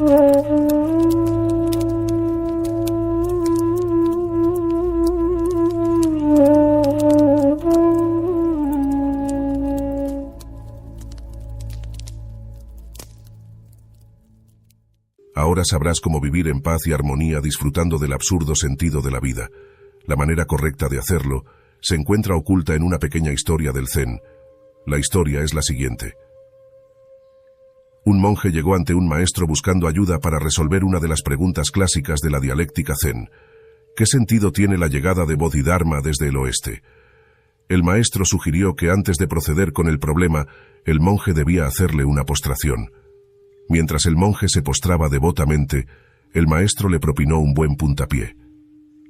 Ahora sabrás cómo vivir en paz y armonía disfrutando del absurdo sentido de la vida. La manera correcta de hacerlo se encuentra oculta en una pequeña historia del Zen. La historia es la siguiente. Un monje llegó ante un maestro buscando ayuda para resolver una de las preguntas clásicas de la dialéctica Zen. ¿Qué sentido tiene la llegada de Bodhidharma desde el oeste? El maestro sugirió que antes de proceder con el problema, el monje debía hacerle una postración. Mientras el monje se postraba devotamente, el maestro le propinó un buen puntapié.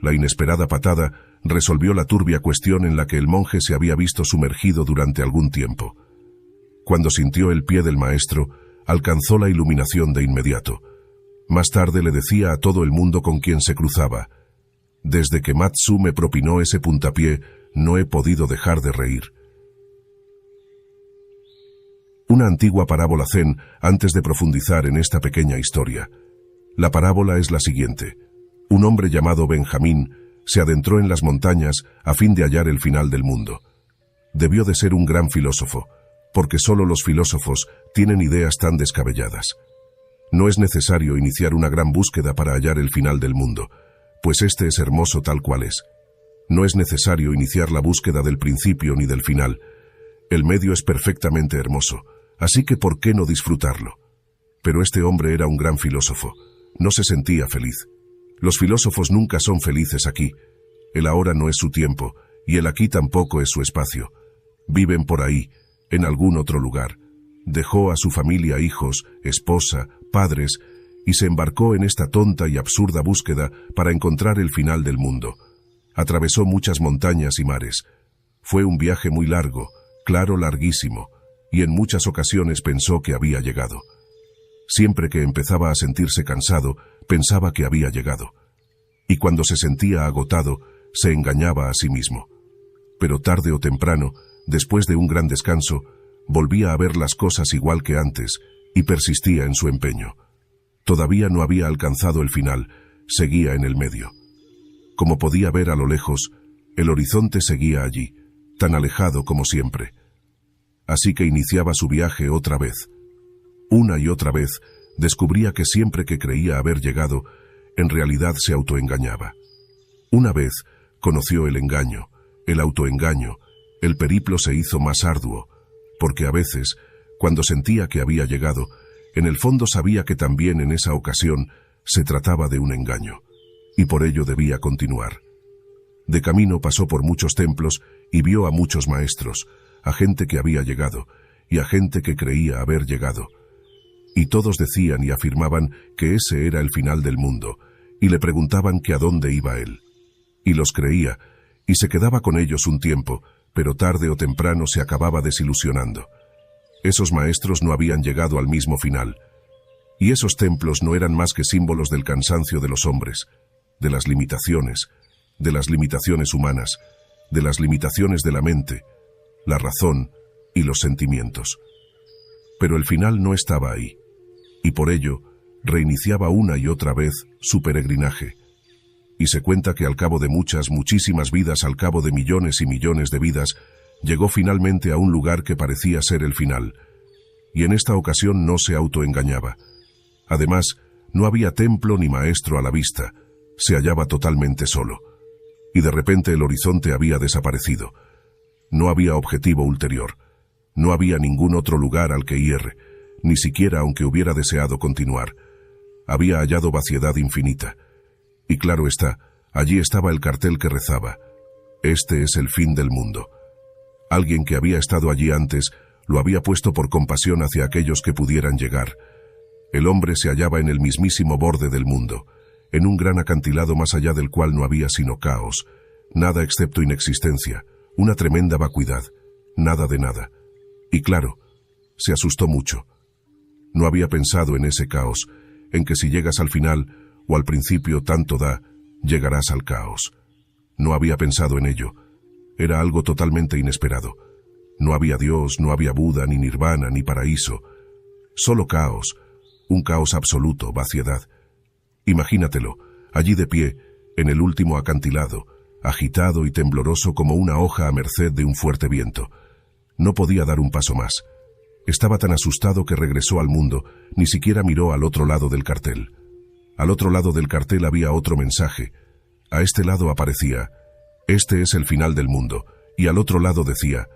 La inesperada patada resolvió la turbia cuestión en la que el monje se había visto sumergido durante algún tiempo. Cuando sintió el pie del maestro, alcanzó la iluminación de inmediato. Más tarde le decía a todo el mundo con quien se cruzaba: «Desde que Matsu me propinó ese puntapié, no he podido dejar de reír». Una antigua parábola zen antes de profundizar en esta pequeña historia. La parábola es la siguiente. Un hombre llamado Benjamín se adentró en las montañas a fin de hallar el final del mundo. Debió de ser un gran filósofo, porque solo los filósofos tienen ideas tan descabelladas. No es necesario iniciar una gran búsqueda para hallar el final del mundo, pues este es hermoso tal cual es. No es necesario iniciar la búsqueda del principio ni del final. El medio es perfectamente hermoso, así que ¿por qué no disfrutarlo? Pero este hombre era un gran filósofo. No se sentía feliz. Los filósofos nunca son felices aquí. El ahora no es su tiempo, y el aquí tampoco es su espacio. Viven por ahí, en algún otro lugar. Dejó a su familia, hijos, esposa, padres, y se embarcó en esta tonta y absurda búsqueda para encontrar el final del mundo. Atravesó muchas montañas y mares. Fue un viaje muy largo, claro, larguísimo, y en muchas ocasiones pensó que había llegado. Siempre que empezaba a sentirse cansado, pensaba que había llegado. Y cuando se sentía agotado, se engañaba a sí mismo. Pero tarde o temprano, después de un gran descanso, volvía a ver las cosas igual que antes, y persistía en su empeño. Todavía no había alcanzado el final, seguía en el medio. Como podía ver a lo lejos, el horizonte seguía allí, tan alejado como siempre. Así que iniciaba su viaje otra vez. Una y otra vez descubría que siempre que creía haber llegado, en realidad se autoengañaba. Una vez conoció el engaño, el autoengaño. El periplo se hizo más arduo, porque a veces, cuando sentía que había llegado, en el fondo sabía que también en esa ocasión se trataba de un engaño, y por ello debía continuar. De camino pasó por muchos templos y vio a muchos maestros, a gente que había llegado, y a gente que creía haber llegado. Y todos decían y afirmaban que ese era el final del mundo, y le preguntaban que a dónde iba él. Y los creía, y se quedaba con ellos un tiempo, pero tarde o temprano se acababa desilusionando. Esos maestros no habían llegado al mismo final. Y esos templos no eran más que símbolos del cansancio de los hombres, de las limitaciones humanas, de las limitaciones de la mente, la razón y los sentimientos. Pero el final no estaba ahí, y por ello reiniciaba una y otra vez su peregrinaje. Y se cuenta que al cabo de muchísimas vidas, al cabo de millones y millones de vidas, llegó finalmente a un lugar que parecía ser el final. Y en esta ocasión no se autoengañaba. Además, no había templo ni maestro a la vista, se hallaba totalmente solo. Y de repente el horizonte había desaparecido. No había objetivo ulterior. No había ningún otro lugar al que ir, ni siquiera aunque hubiera deseado continuar. Había hallado vaciedad infinita. Y claro está, allí estaba el cartel que rezaba: «Este es el fin del mundo». Alguien que había estado allí antes lo había puesto por compasión hacia aquellos que pudieran llegar. El hombre se hallaba en el mismísimo borde del mundo, en un gran acantilado más allá del cual no había sino caos, nada excepto inexistencia, una tremenda vacuidad, nada de nada. Y claro, se asustó mucho. No había pensado en ese caos, en que si llegas al final o al principio tanto da, llegarás al caos. No había pensado en ello. Era algo totalmente inesperado. No había Dios, no había Buda, ni Nirvana, ni paraíso. Solo caos, Un caos absoluto, vaciedad. Imagínatelo, allí de pie, en el último acantilado, agitado y tembloroso como una hoja a merced de un fuerte viento. No podía dar un paso más. Estaba tan asustado que regresó al mundo, ni siquiera miró al otro lado del cartel. Al otro lado del cartel había otro mensaje. A este lado aparecía: este es el final del mundo, y al otro lado decía: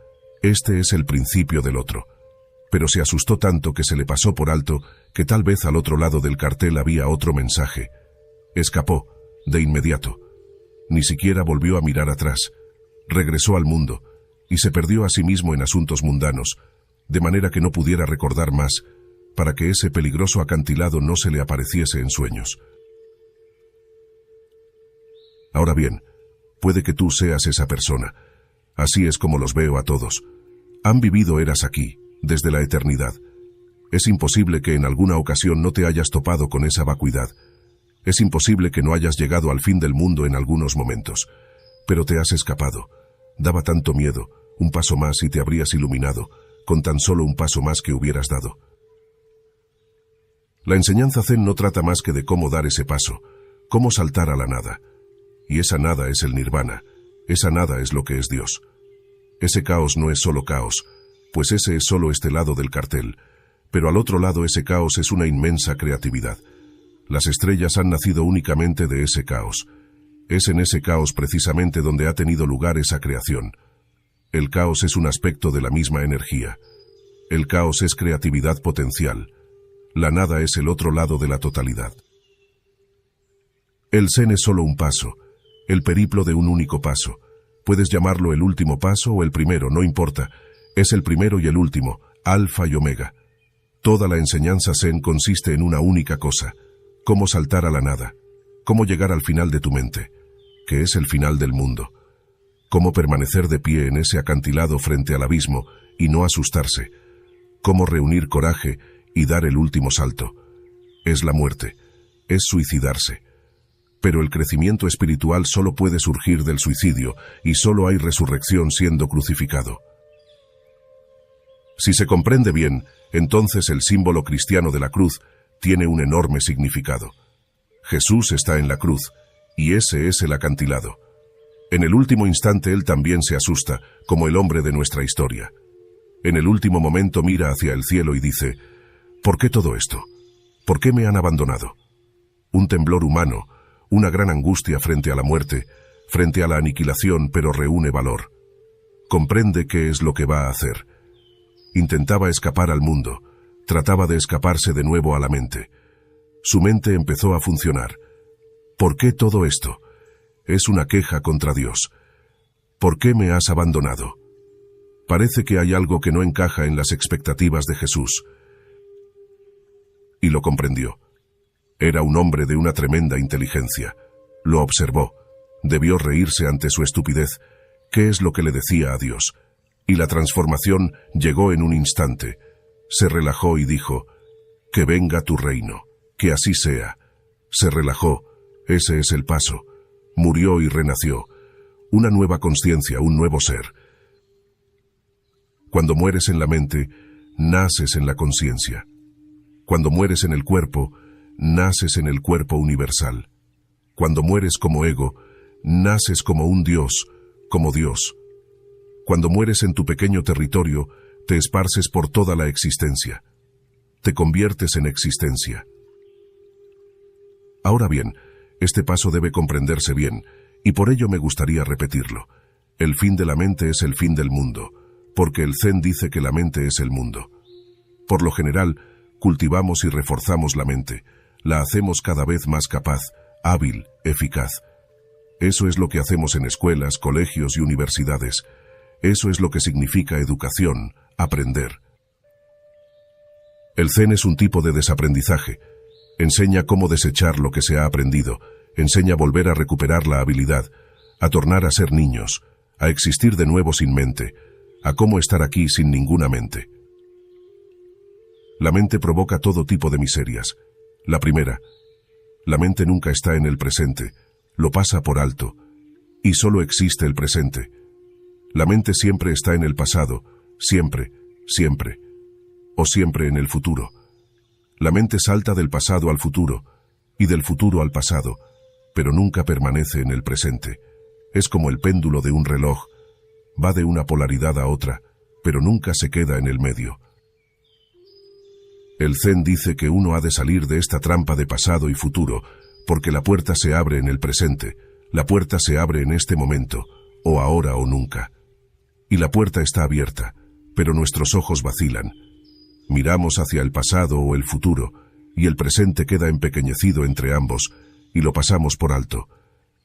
este es el principio del otro. Pero se asustó tanto que se le pasó por alto que tal vez al otro lado del cartel había otro mensaje. Escapó, de inmediato. Ni siquiera volvió a mirar atrás. Regresó al mundo, y se perdió a sí mismo en asuntos mundanos, de manera que no pudiera recordar más, para que ese peligroso acantilado no se le apareciese en sueños. Ahora bien, puede que tú seas esa persona. Así es como los veo a todos. Han vivido eras aquí, desde la eternidad. Es imposible que en alguna ocasión no te hayas topado con esa vacuidad. Es imposible que no hayas llegado al fin del mundo en algunos momentos. Pero te has escapado. Daba tanto miedo, un paso más y te habrías iluminado, con tan solo un paso más que hubieras dado. La enseñanza Zen no trata más que de cómo dar ese paso, cómo saltar a la nada. Y esa nada es el nirvana, esa nada es lo que es Dios. Ese caos no es solo caos, pues ese es solo este lado del cartel, pero al otro lado ese caos es una inmensa creatividad. Las estrellas han nacido únicamente de ese caos. Es en ese caos precisamente donde ha tenido lugar esa creación. El caos es un aspecto de la misma energía. El caos es creatividad potencial. La nada es el otro lado de la totalidad. El Zen es solo un paso, el periplo de un único paso. Puedes llamarlo el último paso o el primero, no importa. Es el primero y el último, alfa y omega. Toda la enseñanza Zen consiste en una única cosa: cómo saltar a la nada, cómo llegar al final de tu mente, que es el final del mundo. Cómo permanecer de pie en ese acantilado frente al abismo y no asustarse. Cómo reunir coraje y dar el último salto. Es la muerte, es suicidarse. Pero el crecimiento espiritual solo puede surgir del suicidio y solo hay resurrección siendo crucificado. Si se comprende bien, entonces el símbolo cristiano de la cruz tiene un enorme significado. Jesús está en la cruz, y ese es el acantilado. En el último instante él también se asusta, como el hombre de nuestra historia. En el último momento mira hacia el cielo y dice: ¿por qué todo esto? ¿Por qué me han abandonado? Un temblor humano, una gran angustia frente a la muerte, frente a la aniquilación, pero reúne valor. Comprende qué es lo que va a hacer. Intentaba escapar al mundo, trataba de escaparse de nuevo a la mente. Su mente empezó a funcionar. ¿Por qué todo esto? Es una queja contra Dios. ¿Por qué me has abandonado? Parece que hay algo que no encaja en las expectativas de Jesús. Y lo comprendió. Era un hombre de una tremenda inteligencia. Lo observó. Debió reírse ante su estupidez. ¿Qué es lo que le decía a Dios? Y la transformación llegó en un instante. Se relajó y dijo: que venga tu reino, que así sea. Se relajó. Ese es el paso. Murió y renació. Una nueva conciencia, un nuevo ser. Cuando mueres en la mente, naces en la conciencia. Cuando mueres en el cuerpo, naces en el cuerpo universal. Cuando mueres como ego, naces como un Dios, como Dios. Cuando mueres en tu pequeño territorio, te esparces por toda la existencia. Te conviertes en existencia. Ahora bien, este paso debe comprenderse bien, y por ello me gustaría repetirlo. El fin de la mente es el fin del mundo, porque el Zen dice que la mente es el mundo. Por lo general, cultivamos y reforzamos la mente, la hacemos cada vez más capaz, hábil, eficaz. Eso es lo que hacemos en escuelas, colegios y universidades. Eso es lo que significa educación, aprender. El Zen es un tipo de desaprendizaje. Enseña cómo desechar lo que se ha aprendido, enseña a volver a recuperar la habilidad, a tornar a ser niños, a existir de nuevo sin mente, a cómo estar aquí sin ninguna mente. La mente provoca todo tipo de miserias. La primera, la mente nunca está en el presente, lo pasa por alto, y solo existe el presente. La mente siempre está en el pasado, siempre, siempre, o siempre en el futuro. La mente salta del pasado al futuro, y del futuro al pasado, pero nunca permanece en el presente. Es como el péndulo de un reloj, va de una polaridad a otra, pero nunca se queda en el medio. El Zen dice que uno ha de salir de esta trampa de pasado y futuro, porque la puerta se abre en el presente, la puerta se abre en este momento, o ahora o nunca. Y la puerta está abierta, pero nuestros ojos vacilan. Miramos hacia el pasado o el futuro, y el presente queda empequeñecido entre ambos, y lo pasamos por alto.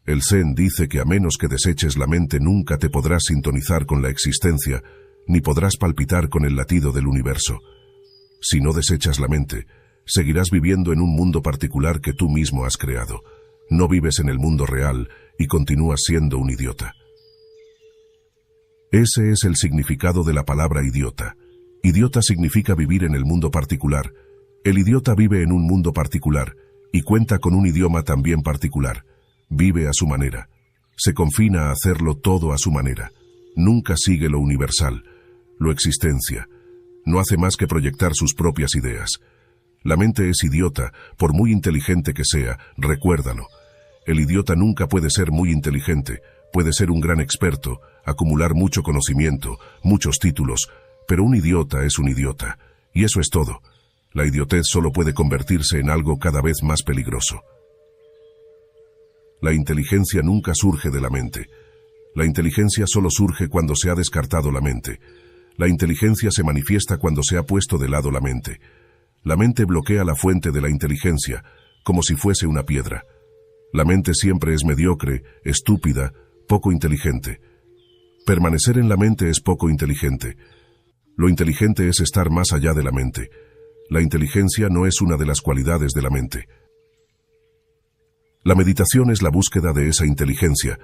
El Zen dice que a menos que deseches la mente nunca te podrás sintonizar con la existencia, ni podrás palpitar con el latido del universo. Si no desechas la mente, seguirás viviendo en un mundo particular que tú mismo has creado. No vives en el mundo real y continúas siendo un idiota. Ese es el significado de la palabra idiota. Idiota significa vivir en el mundo particular. El idiota vive en un mundo particular y cuenta con un idioma también particular. Vive a su manera. Se confina a hacerlo todo a su manera. Nunca sigue lo universal, lo existencia. No hace más que proyectar sus propias ideas. La mente es idiota, por muy inteligente que sea, recuérdalo. El idiota nunca puede ser muy inteligente, puede ser un gran experto, acumular mucho conocimiento, muchos títulos, pero un idiota es un idiota, y eso es todo. La idiotez solo puede convertirse en algo cada vez más peligroso. La inteligencia nunca surge de la mente. La inteligencia solo surge cuando se ha descartado la mente. La inteligencia se manifiesta cuando se ha puesto de lado la mente. La mente bloquea la fuente de la inteligencia, como si fuese una piedra. La mente siempre es mediocre, estúpida, poco inteligente. Permanecer en la mente es poco inteligente. Lo inteligente es estar más allá de la mente. La inteligencia no es una de las cualidades de la mente. La meditación es la búsqueda de esa inteligencia,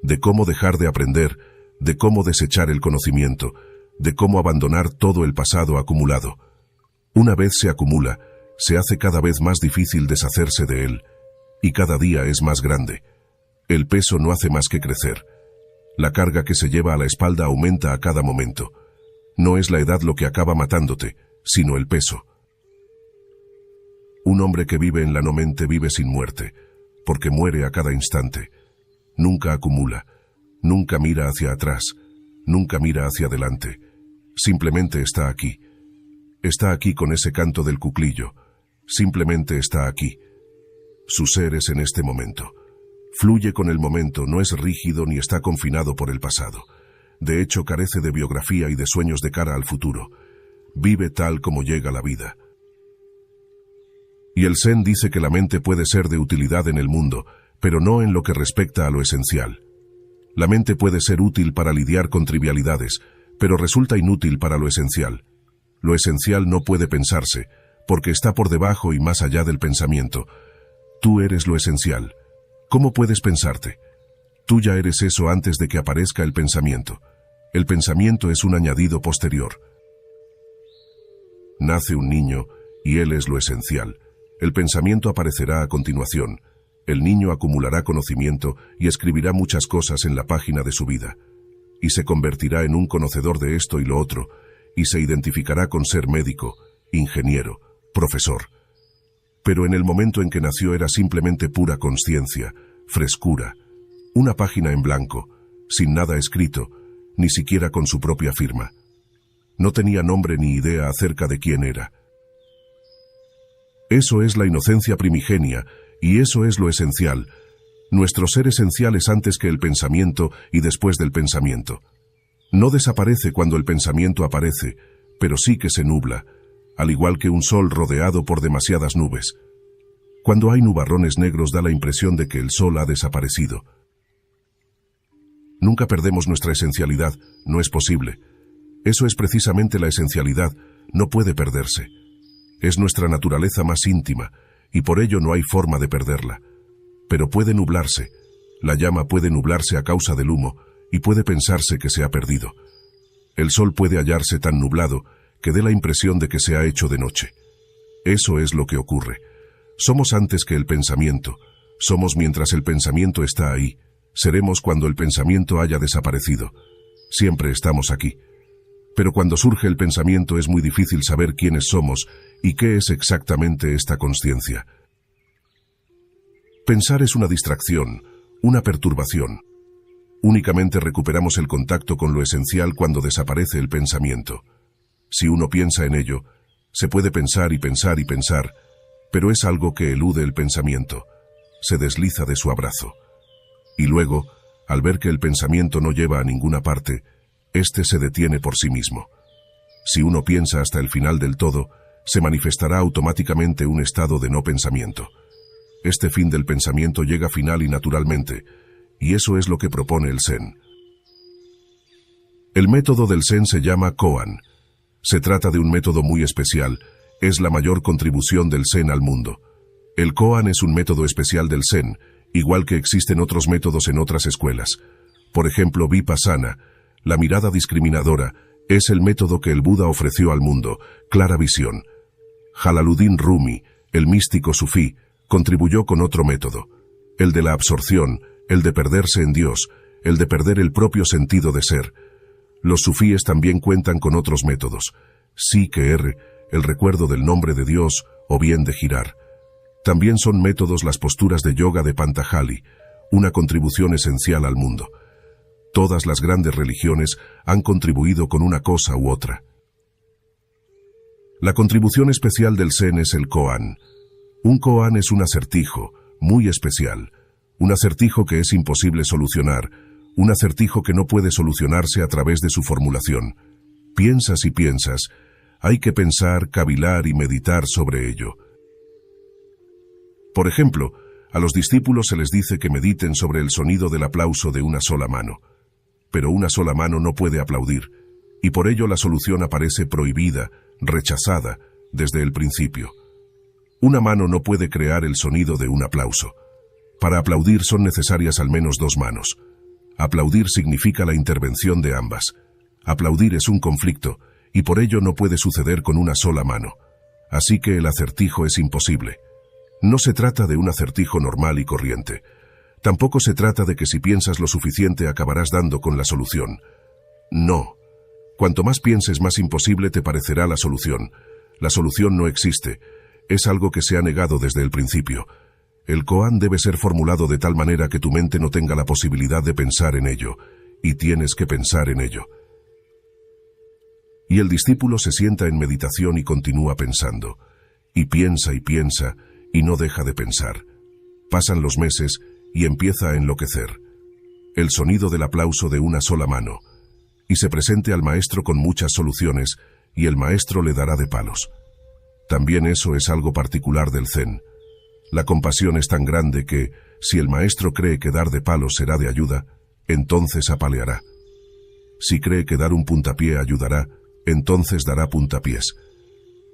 de cómo dejar de aprender, de cómo desechar el conocimiento, de cómo abandonar todo el pasado acumulado. Una vez se acumula, se hace cada vez más difícil deshacerse de él, y cada día es más grande. El peso no hace más que crecer. La carga que se lleva a la espalda aumenta a cada momento. No es la edad lo que acaba matándote, sino el peso. Un hombre que vive en la no mente vive sin muerte, porque muere a cada instante. Nunca acumula, nunca mira hacia atrás, nunca mira hacia adelante. Simplemente está aquí. Está aquí con ese canto del cuclillo. Simplemente está aquí. Su ser es en este momento. Fluye con el momento, no es rígido ni está confinado por el pasado. De hecho, carece de biografía y de sueños de cara al futuro. Vive tal como llega la vida. Y el Zen dice que la mente puede ser de utilidad en el mundo, pero no en lo que respecta a lo esencial. La mente puede ser útil para lidiar con trivialidades, pero resulta inútil para lo esencial. Lo esencial no puede pensarse, porque está por debajo y más allá del pensamiento. Tú eres lo esencial. ¿Cómo puedes pensarte? Tú ya eres eso antes de que aparezca el pensamiento. El pensamiento es un añadido posterior. Nace un niño, y él es lo esencial. El pensamiento aparecerá a continuación. El niño acumulará conocimiento y escribirá muchas cosas en la página de su vida. Y se convertirá en un conocedor de esto y lo otro, y se identificará con ser médico, ingeniero, profesor. Pero en el momento en que nació era simplemente pura consciencia, frescura, una página en blanco, sin nada escrito, ni siquiera con su propia firma. No tenía nombre ni idea acerca de quién era. Eso es la inocencia primigenia, y eso es lo esencial. Nuestro ser esencial es antes que el pensamiento y después del pensamiento. No desaparece cuando el pensamiento aparece, pero sí que se nubla, al igual que un sol rodeado por demasiadas nubes. Cuando hay nubarrones negros da la impresión de que el sol ha desaparecido. Nunca perdemos nuestra esencialidad, no es posible. Eso es precisamente la esencialidad, no puede perderse. Es nuestra naturaleza más íntima, y por ello no hay forma de perderla. Pero puede nublarse. La llama puede nublarse a causa del humo, y puede pensarse que se ha perdido. El sol puede hallarse tan nublado que dé la impresión de que se ha hecho de noche. Eso es lo que ocurre. Somos antes que el pensamiento. Somos mientras el pensamiento está ahí. Seremos cuando el pensamiento haya desaparecido. Siempre estamos aquí. Pero cuando surge el pensamiento es muy difícil saber quiénes somos ¿Y qué es exactamente esta consciencia? Pensar es una distracción, una perturbación. Únicamente recuperamos el contacto con lo esencial cuando desaparece el pensamiento. Si uno piensa en ello, se puede pensar y pensar y pensar, pero es algo que elude el pensamiento, se desliza de su abrazo. Y luego, al ver que el pensamiento no lleva a ninguna parte, éste se detiene por sí mismo. Si uno piensa hasta el final del todo, se manifestará automáticamente un estado de no pensamiento. Este fin del pensamiento llega final y naturalmente, y eso es lo que propone el Zen. El método del Zen se llama Koan. Se trata de un método muy especial, es la mayor contribución del Zen al mundo. El Koan es un método especial del Zen, igual que existen otros métodos en otras escuelas. Por ejemplo, Vipassana, la mirada discriminadora, es el método que el Buda ofreció al mundo, clara visión. Jalaluddin Rumi, el místico sufí, contribuyó con otro método, el de la absorción, el de perderse en Dios, el de perder el propio sentido de ser. Los sufíes también cuentan con otros métodos, Sikr, el recuerdo del nombre de Dios, o bien de girar. También son métodos las posturas de yoga de Patanjali, una contribución esencial al mundo. Todas las grandes religiones han contribuido con una cosa u otra. La contribución especial del Zen es el Koan. Un Koan es un acertijo, muy especial, un acertijo que es imposible solucionar, un acertijo que no puede solucionarse a través de su formulación. Piensas y piensas, hay que pensar, cavilar y meditar sobre ello. Por ejemplo, a los discípulos se les dice que mediten sobre el sonido del aplauso de una sola mano. Pero una sola mano no puede aplaudir, y por ello la solución aparece prohibida, rechazada, desde el principio. Una mano no puede crear el sonido de un aplauso. Para aplaudir son necesarias al menos dos manos. Aplaudir significa la intervención de ambas. Aplaudir es un conflicto, y por ello no puede suceder con una sola mano. Así que el acertijo es imposible. No se trata de un acertijo normal y corriente. Tampoco se trata de que si piensas lo suficiente acabarás dando con la solución. No. Cuanto más pienses, más imposible te parecerá la solución. La solución no existe. Es algo que se ha negado desde el principio. El Koan debe ser formulado de tal manera que tu mente no tenga la posibilidad de pensar en ello, y tienes que pensar en ello. Y el discípulo se sienta en meditación y continúa pensando, y piensa, y no deja de pensar. Pasan los meses y empieza a enloquecer. El sonido del aplauso de una sola mano, y se presente al maestro con muchas soluciones, y el maestro le dará de palos. También eso es algo particular del Zen. La compasión es tan grande que, si el maestro cree que dar de palos será de ayuda, entonces apaleará. Si cree que dar un puntapié ayudará, entonces dará puntapiés.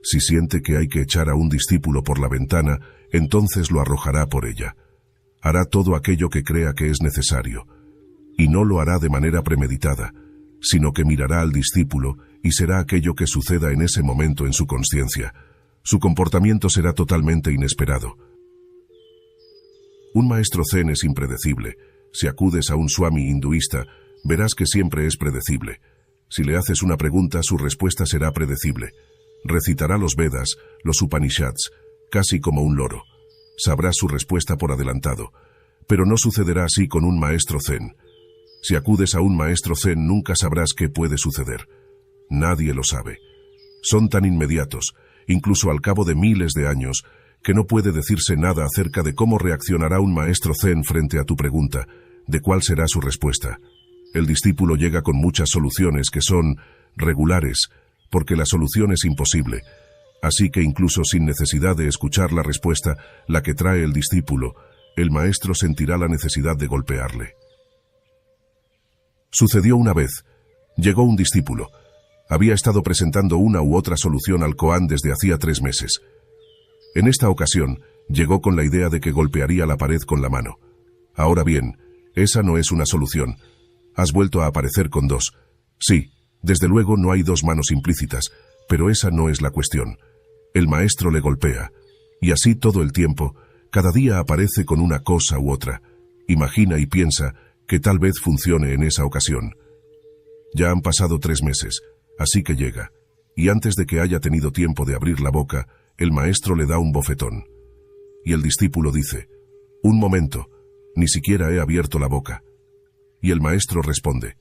Si siente que hay que echar a un discípulo por la ventana, entonces lo arrojará por ella. Hará todo aquello que crea que es necesario. Y no lo hará de manera premeditada, sino que mirará al discípulo y será aquello que suceda en ese momento en su consciencia. Su comportamiento será totalmente inesperado. Un maestro zen es impredecible. Si acudes a un swami hinduista, verás que siempre es predecible. Si le haces una pregunta, su respuesta será predecible. Recitará los Vedas, los Upanishads, casi como un loro. Sabrás su respuesta por adelantado. Pero no sucederá así con un maestro zen. Si acudes a un maestro zen, nunca sabrás qué puede suceder. Nadie lo sabe. Son tan inmediatos, incluso al cabo de miles de años, que no puede decirse nada acerca de cómo reaccionará un maestro zen frente a tu pregunta, de cuál será su respuesta. El discípulo llega con muchas soluciones que son regulares, porque la solución es imposible. Así que incluso sin necesidad de escuchar la respuesta, la que trae el discípulo, el maestro sentirá la necesidad de golpearle. Sucedió una vez. Llegó un discípulo. Había estado presentando una u otra solución al koan desde hacía 3 meses. En esta ocasión, llegó con la idea de que golpearía la pared con la mano. Ahora bien, esa no es una solución. Has vuelto a aparecer con 2. Sí, desde luego no hay 2 manos implícitas, pero esa no es la cuestión. El maestro le golpea, y así todo el tiempo, cada día aparece con una cosa u otra. Imagina y piensa que tal vez funcione en esa ocasión. Ya han pasado 3 meses, así que llega, y antes de que haya tenido tiempo de abrir la boca, el maestro le da un bofetón. Y el discípulo dice: «Un momento, ni siquiera he abierto la boca». Y el maestro responde: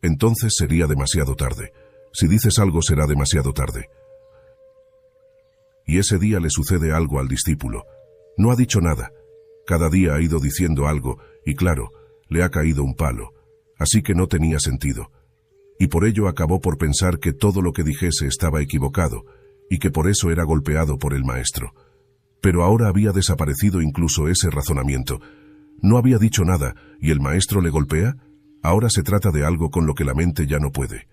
«Entonces sería demasiado tarde. Si dices algo será demasiado tarde». Y ese día le sucede algo al discípulo. No ha dicho nada. Cada día ha ido diciendo algo, y claro, le ha caído un palo. Así que no tenía sentido. Y por ello acabó por pensar que todo lo que dijese estaba equivocado, y que por eso era golpeado por el maestro. Pero ahora había desaparecido incluso ese razonamiento. No había dicho nada, y el maestro le golpea. Ahora se trata de algo con lo que la mente ya no puede.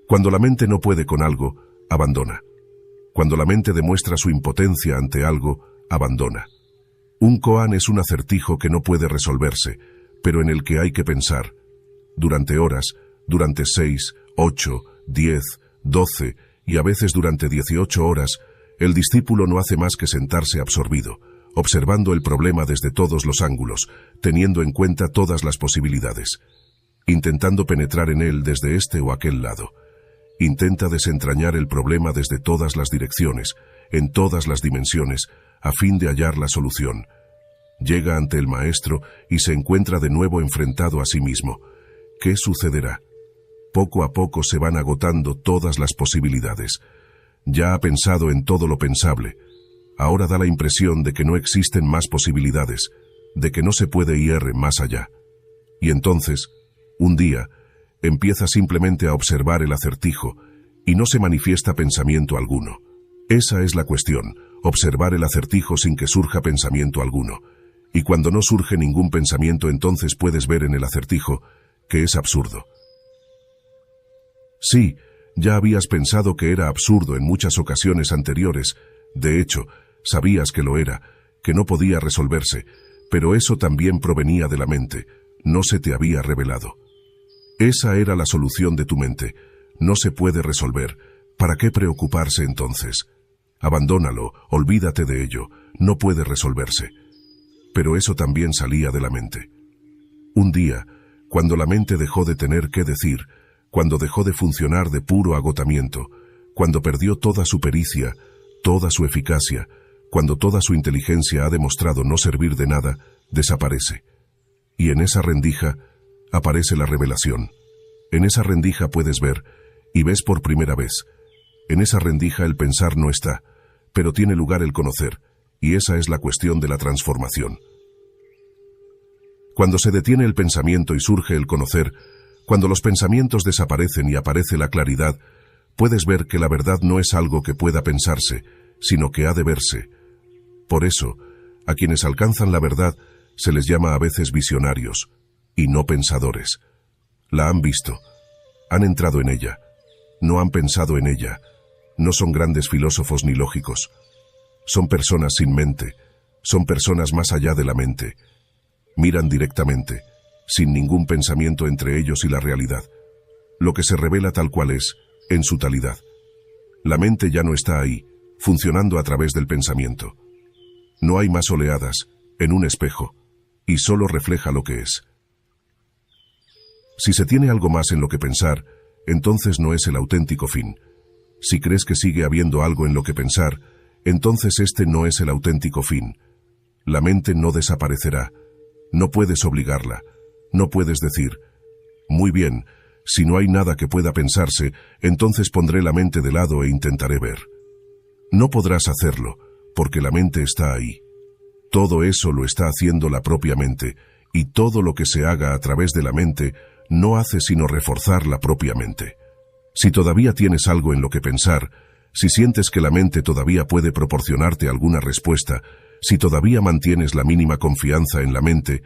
Cuando la mente no puede con algo, abandona. Cuando la mente demuestra su impotencia ante algo, abandona. Un koan es un acertijo que no puede resolverse, pero en el que hay que pensar. Durante horas, durante 6, 8, 10, 12 y a veces durante 18 horas, el discípulo no hace más que sentarse absorbido, observando el problema desde todos los ángulos, teniendo en cuenta todas las posibilidades, intentando penetrar en él desde este o aquel lado. Intenta desentrañar el problema desde todas las direcciones, en todas las dimensiones, a fin de hallar la solución. Llega ante el maestro y se encuentra de nuevo enfrentado a sí mismo. ¿Qué sucederá? Poco a poco se van agotando todas las posibilidades. Ya ha pensado en todo lo pensable. Ahora da la impresión de que no existen más posibilidades, de que no se puede ir más allá. Y entonces, un día, empieza simplemente a observar el acertijo y no se manifiesta pensamiento alguno. Esa es la cuestión, observar el acertijo sin que surja pensamiento alguno. Y cuando no surge ningún pensamiento, entonces puedes ver en el acertijo que es absurdo. Sí, ya habías pensado que era absurdo en muchas ocasiones anteriores. De hecho, sabías que lo era, que no podía resolverse, pero eso también provenía de la mente, no se te había revelado. Esa era la solución de tu mente. No se puede resolver. ¿Para qué preocuparse entonces? Abandónalo, olvídate de ello, no puede resolverse. Pero eso también salía de la mente. Un día, cuando la mente dejó de tener qué decir, cuando dejó de funcionar de puro agotamiento, cuando perdió toda su pericia, toda su eficacia, cuando toda su inteligencia ha demostrado no servir de nada, desaparece. Y en esa rendija aparece la revelación. En esa rendija puedes ver, y ves por primera vez. En esa rendija el pensar no está, pero tiene lugar el conocer, y esa es la cuestión de la transformación. Cuando se detiene el pensamiento y surge el conocer, cuando los pensamientos desaparecen y aparece la claridad, puedes ver que la verdad no es algo que pueda pensarse, sino que ha de verse. Por eso, a quienes alcanzan la verdad se les llama a veces visionarios, y no pensadores. La han visto, han entrado en ella, no han pensado en ella, no son grandes filósofos ni lógicos. Son personas sin mente, son personas más allá de la mente. Miran directamente, sin ningún pensamiento entre ellos y la realidad. Lo que se revela tal cual es, en su talidad. La mente ya no está ahí, funcionando a través del pensamiento. No hay más oleadas, en un espejo, y solo refleja lo que es. Si se tiene algo más en lo que pensar, entonces no es el auténtico fin. Si crees que sigue habiendo algo en lo que pensar, entonces este no es el auténtico fin. La mente no desaparecerá. No puedes obligarla. No puedes decir, muy bien, si no hay nada que pueda pensarse, entonces pondré la mente de lado e intentaré ver. No podrás hacerlo, porque la mente está ahí. Todo eso lo está haciendo la propia mente, y todo lo que se haga a través de la mente no hace sino reforzar la propia mente. Si todavía tienes algo en lo que pensar, si sientes que la mente todavía puede proporcionarte alguna respuesta, si todavía mantienes la mínima confianza en la mente,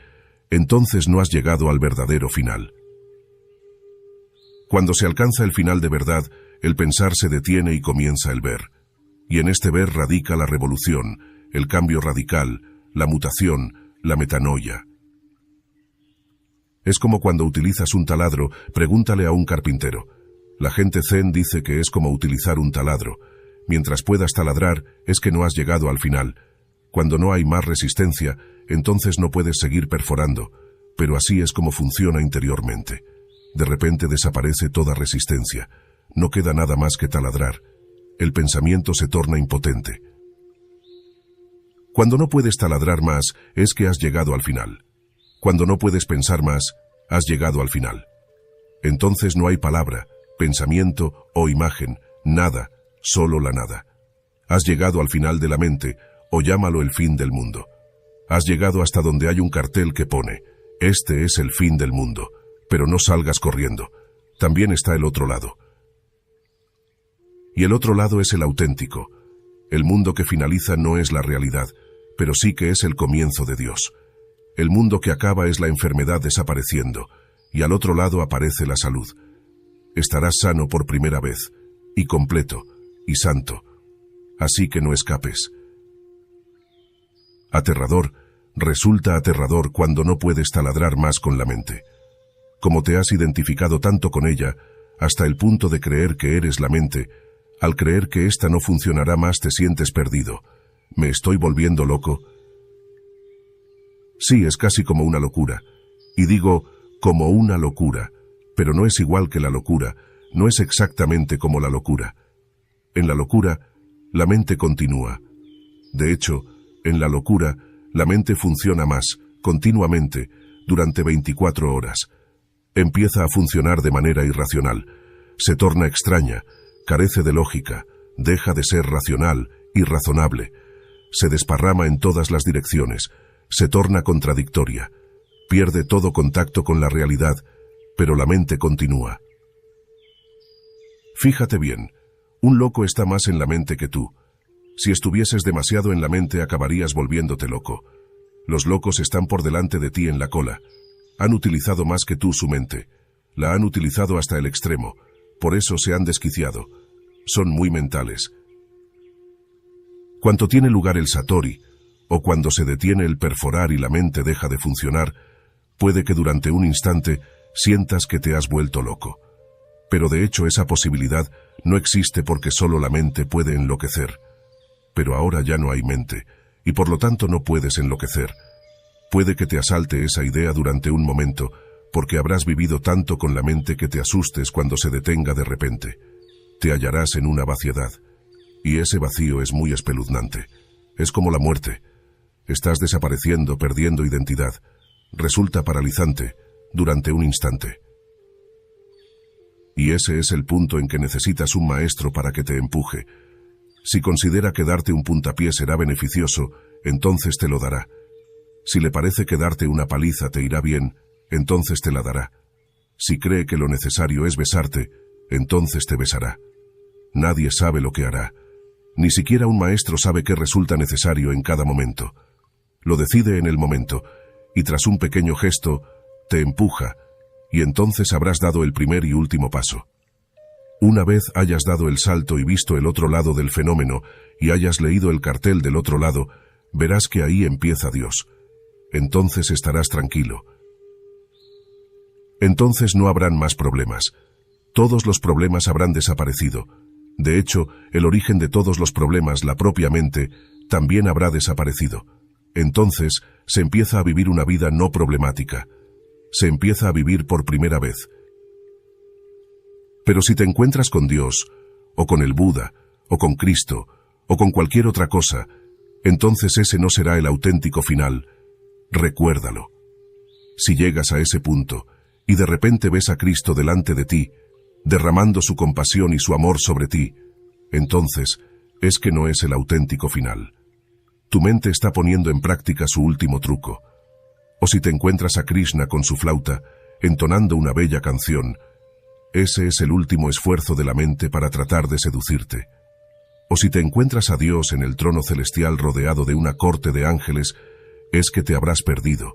entonces no has llegado al verdadero final. Cuando se alcanza el final de verdad, el pensar se detiene y comienza el ver. Y en este ver radica la revolución, el cambio radical, la mutación, la metanoia. Es como cuando utilizas un taladro, pregúntale a un carpintero. La gente zen dice que es como utilizar un taladro. Mientras puedas taladrar, es que no has llegado al final. Cuando no hay más resistencia, entonces no puedes seguir perforando, pero así es como funciona interiormente. De repente desaparece toda resistencia. no queda nada más que taladrar. El pensamiento se torna impotente. Cuando no puedes taladrar más, es que has llegado al final. Cuando no puedes pensar más, has llegado al final. Entonces no hay palabra, pensamiento o imagen, nada, solo la nada. Has llegado al final de la mente, o llámalo el fin del mundo. Has llegado hasta donde hay un cartel que pone, este es el fin del mundo, pero no salgas corriendo. También está el otro lado. Y el otro lado es el auténtico. El mundo que finaliza no es la realidad, pero sí que es el comienzo de Dios. El mundo que acaba es la enfermedad desapareciendo, y al otro lado aparece la salud. Estarás sano por primera vez, y completo, y santo. Así que no escapes. Aterrador, resulta aterrador cuando no puedes taladrar más con la mente. Como te has identificado tanto con ella, hasta el punto de creer que eres la mente, al creer que ésta no funcionará más te sientes perdido. ¿Me estoy volviendo loco? Sí, es casi como una locura. Y digo, como una locura, pero no es igual que la locura, no es exactamente como la locura. En la locura, la mente continúa. De hecho, en la locura, la mente funciona más, continuamente, durante 24 horas. Empieza a funcionar de manera irracional, se torna extraña, carece de lógica, deja de ser racional y razonable, se desparrama en todas las direcciones, se torna contradictoria, pierde todo contacto con la realidad, pero la mente continúa. Fíjate bien, un loco está más en la mente que tú. Si estuvieses demasiado en la mente acabarías volviéndote loco. Los locos están por delante de ti en la cola. Han utilizado más que tú su mente. La han utilizado hasta el extremo. Por eso se han desquiciado. Son muy mentales. Cuando tiene lugar el satori, o cuando se detiene el perforar y la mente deja de funcionar, puede que durante un instante sientas que te has vuelto loco. Pero de hecho esa posibilidad no existe porque solo la mente puede enloquecer. Pero ahora ya no hay mente, y por lo tanto no puedes enloquecer. Puede que te asalte esa idea durante un momento, porque habrás vivido tanto con la mente que te asustes cuando se detenga de repente. Te hallarás en una vaciedad, y ese vacío es muy espeluznante. Es como la muerte. Estás desapareciendo, perdiendo identidad. Resulta paralizante, durante un instante. Y ese es el punto en que necesitas un maestro para que te empuje. Si considera que darte un puntapié será beneficioso, entonces te lo dará. Si le parece que darte una paliza te irá bien, entonces te la dará. Si cree que lo necesario es besarte, entonces te besará. Nadie sabe lo que hará. Ni siquiera un maestro sabe qué resulta necesario en cada momento. Lo decide en el momento, y tras un pequeño gesto, te empuja, y entonces habrás dado el primer y último paso. Una vez hayas dado el salto y visto el otro lado del fenómeno, y hayas leído el cartel del otro lado, verás que ahí empieza Dios. Entonces estarás tranquilo. Entonces no habrán más problemas. Todos los problemas habrán desaparecido. De hecho, el origen de todos los problemas, la propia mente, también habrá desaparecido. Entonces, se empieza a vivir una vida no problemática. Se empieza a vivir por primera vez. Pero si te encuentras con Dios, o con el Buda, o con Cristo, o con cualquier otra cosa, entonces ese no será el auténtico final. Recuérdalo. Si llegas a ese punto, y de repente ves a Cristo delante de ti, derramando su compasión y su amor sobre ti, entonces es que no es el auténtico final. Tu mente está poniendo en práctica su último truco. O si te encuentras a Krishna con su flauta, entonando una bella canción, ese es el último esfuerzo de la mente para tratar de seducirte. O si te encuentras a Dios en el trono celestial rodeado de una corte de ángeles, es que te habrás perdido,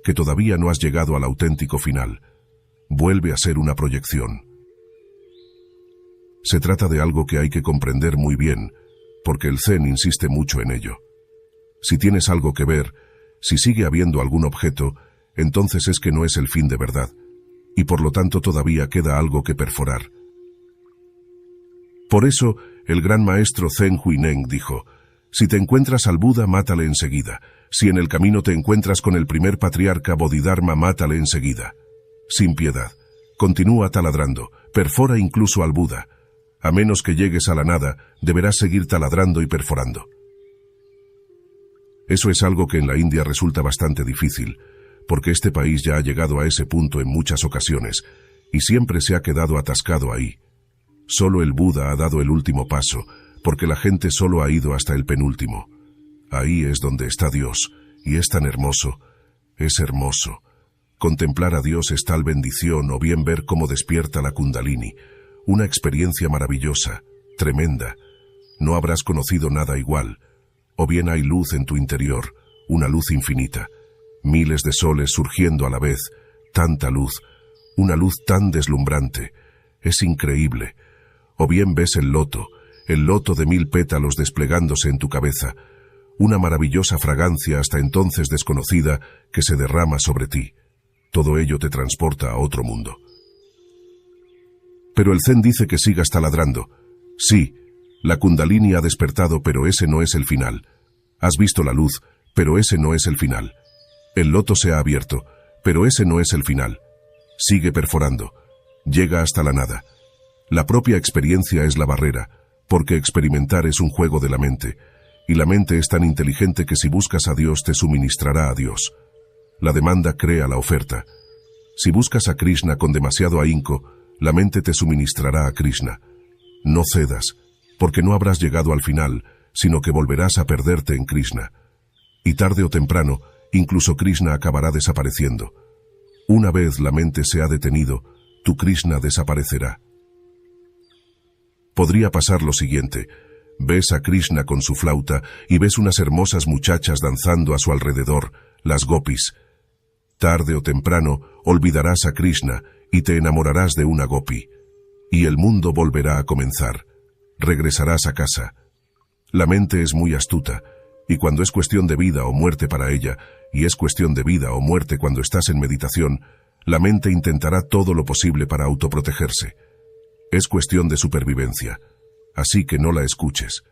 que todavía no has llegado al auténtico final. Vuelve a ser una proyección. Se trata de algo que hay que comprender muy bien, porque el Zen insiste mucho en ello. Si tienes algo que ver, si sigue habiendo algún objeto, entonces es que no es el fin de verdad, y por lo tanto todavía queda algo que perforar. Por eso, el gran maestro Zhen Huineng dijo, si te encuentras al Buda, mátale enseguida. Si en el camino te encuentras con el primer patriarca Bodhidharma, mátale enseguida. Sin piedad, Continúa taladrando, perfora incluso al Buda. A menos que llegues a la nada, deberás seguir taladrando y perforando. Eso es algo que en la India resulta bastante difícil, porque este país ya ha llegado a ese punto en muchas ocasiones, y siempre se ha quedado atascado ahí. Solo el Buda ha dado el último paso, porque la gente solo ha ido hasta el penúltimo. Ahí es donde está Dios, y es tan hermoso, es hermoso. Contemplar a Dios es tal bendición, o bien ver cómo despierta la Kundalini, una experiencia maravillosa, tremenda. No habrás conocido nada igual. O bien hay luz en tu interior, una luz infinita, miles de soles surgiendo a la vez, tanta luz, una luz tan deslumbrante, es increíble. O bien ves el loto de 1000 pétalos desplegándose en tu cabeza, una maravillosa fragancia hasta entonces desconocida que se derrama sobre ti. Todo ello te transporta a otro mundo. Pero el Zen dice que sigas taladrando. Sí, la Kundalini ha despertado, pero ese no es el final. Has visto la luz, pero ese no es el final. El loto se ha abierto, pero ese no es el final. Sigue perforando. Llega hasta la nada. La propia experiencia es la barrera, porque experimentar es un juego de la mente, y la mente es tan inteligente que si buscas a Dios te suministrará a Dios. La demanda crea la oferta. Si buscas a Krishna con demasiado ahínco, la mente te suministrará a Krishna. No cedas, porque no habrás llegado al final, sino que volverás a perderte en Krishna. Y tarde o temprano, incluso Krishna acabará desapareciendo. Una vez la mente se ha detenido, tu Krishna desaparecerá. Podría pasar lo siguiente: ves a Krishna con su flauta y ves unas hermosas muchachas danzando a su alrededor, las gopis. Tarde o temprano olvidarás a Krishna y te enamorarás de una gopi. Y el mundo volverá a comenzar. Regresarás a casa. La mente es muy astuta, y cuando es cuestión de vida o muerte para ella, y es cuestión de vida o muerte cuando estás en meditación, la mente intentará todo lo posible para autoprotegerse. Es cuestión de supervivencia, así que no la escuches.